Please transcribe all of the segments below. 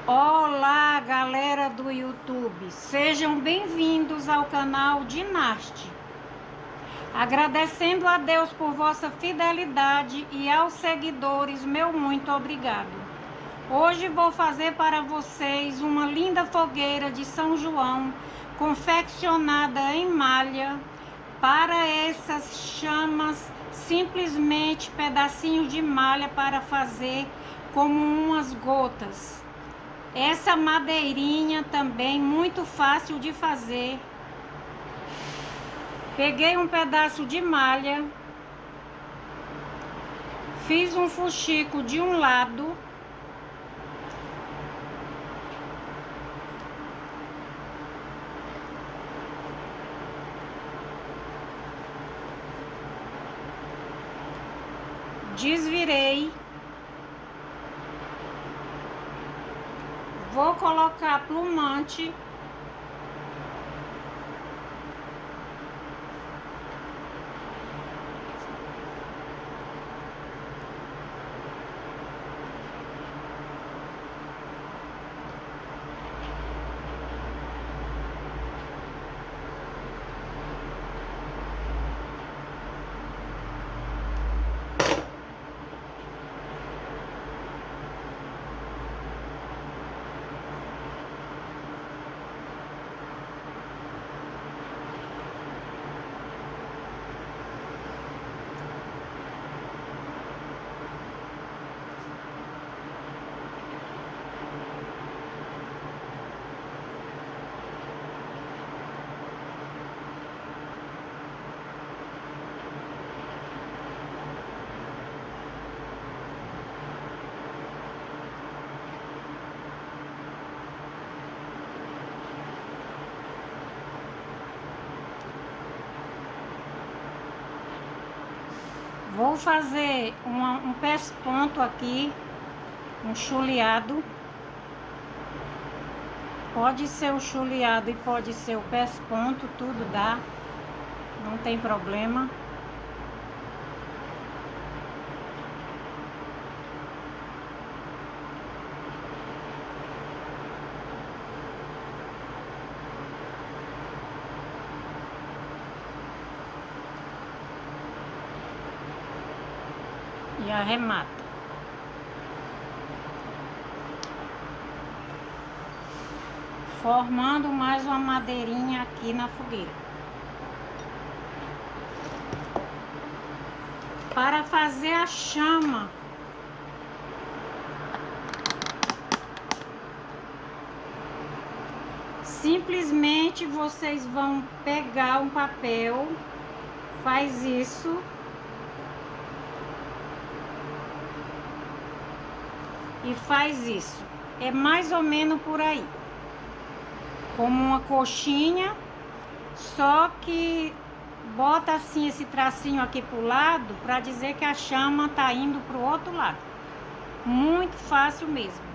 Olá, galera do YouTube, sejam bem-vindos ao canal Dinasti. Agradecendo a Deus por vossa fidelidade e aos seguidores, meu muito obrigado. Hoje vou fazer para vocês uma linda fogueira de São João, confeccionada em malha. Para essas chamas, simplesmente pedacinhos de malha para fazer como umas gotas. Essa madeirinha também muito fácil de fazer. Peguei um pedaço de malha, fiz um fuxico de um lado, desvirei, vou colocar plumante. Vou fazer um pesponto aqui, um chuleado. Pode ser o chuleado e pode ser o pesponto, tudo dá, não tem problema. E arremata. Formando mais uma madeirinha aqui na fogueira. Para fazer a chama, simplesmente vocês vão pegar um papel, faz isso. E faz isso, é mais ou menos por aí, como uma coxinha, só que bota assim esse tracinho aqui pro lado, para dizer que a chama tá indo pro outro lado. Muito fácil mesmo.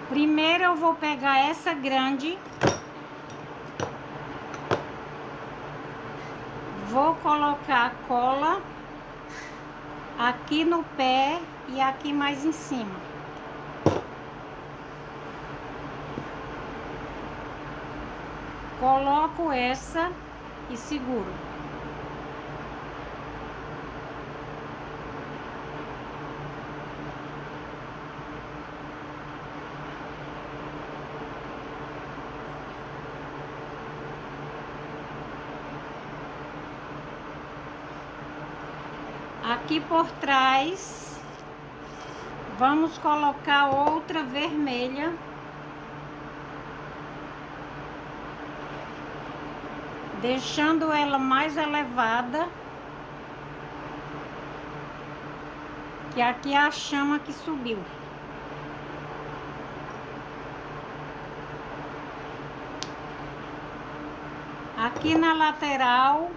Primeiro eu vou pegar essa grande, vou colocar a cola aqui no pé e aqui mais em cima. Coloco essa e seguro. Aqui por trás, vamos colocar outra vermelha. Deixando ela mais elevada. Que aqui é a chama que subiu. Aqui na lateral,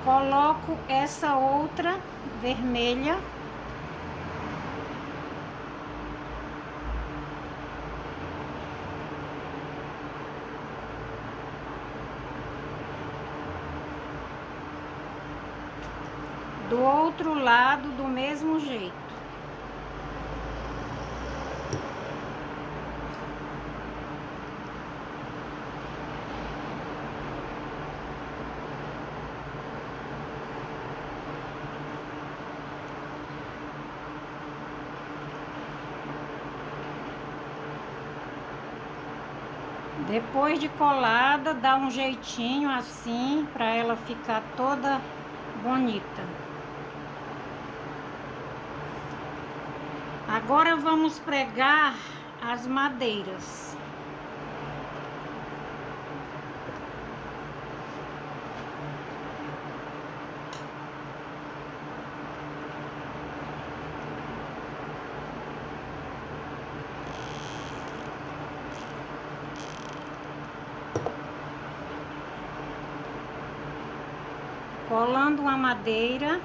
coloco essa outra vermelha. Do outro lado, do mesmo jeito. Depois de colada, dá um jeitinho assim para ela ficar toda bonita. Agora vamos pregar as madeiras. Colando uma madeira.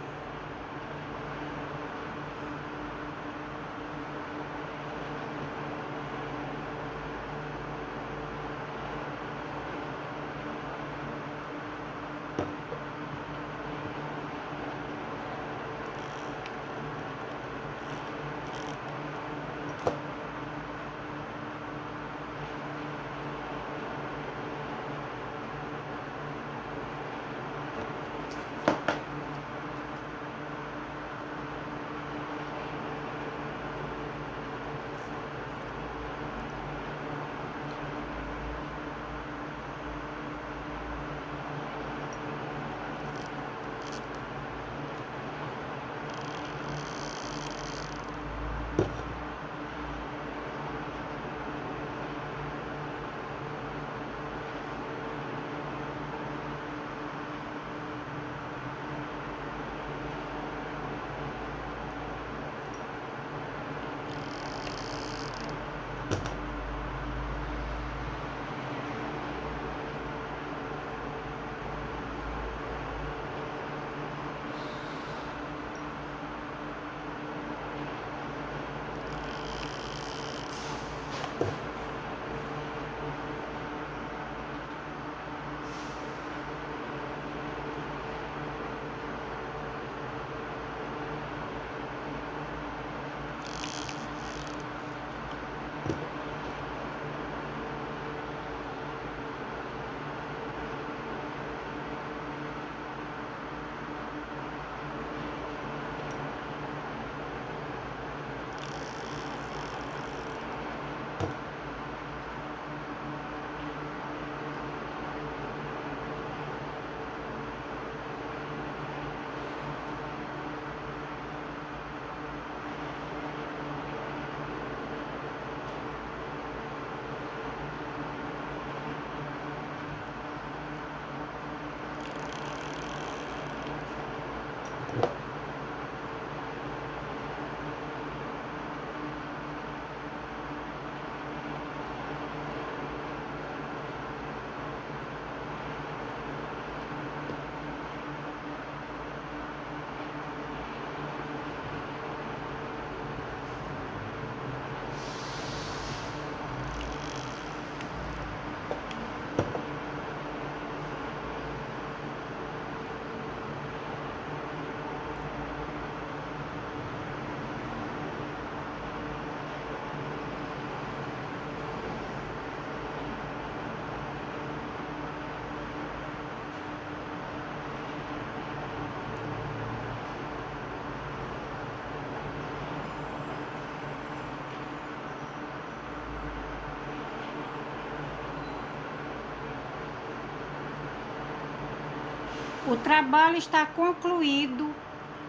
O trabalho está concluído.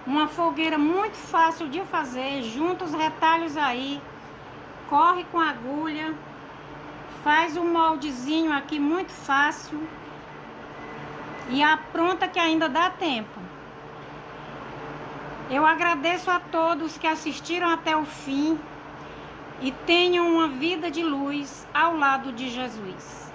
Uma fogueira muito fácil de fazer. Junta os retalhos aí. Corre com a agulha. Faz um moldezinho aqui muito fácil. E apronta que ainda dá tempo. Eu agradeço a todos que assistiram até o fim. E tenham uma vida de luz ao lado de Jesus.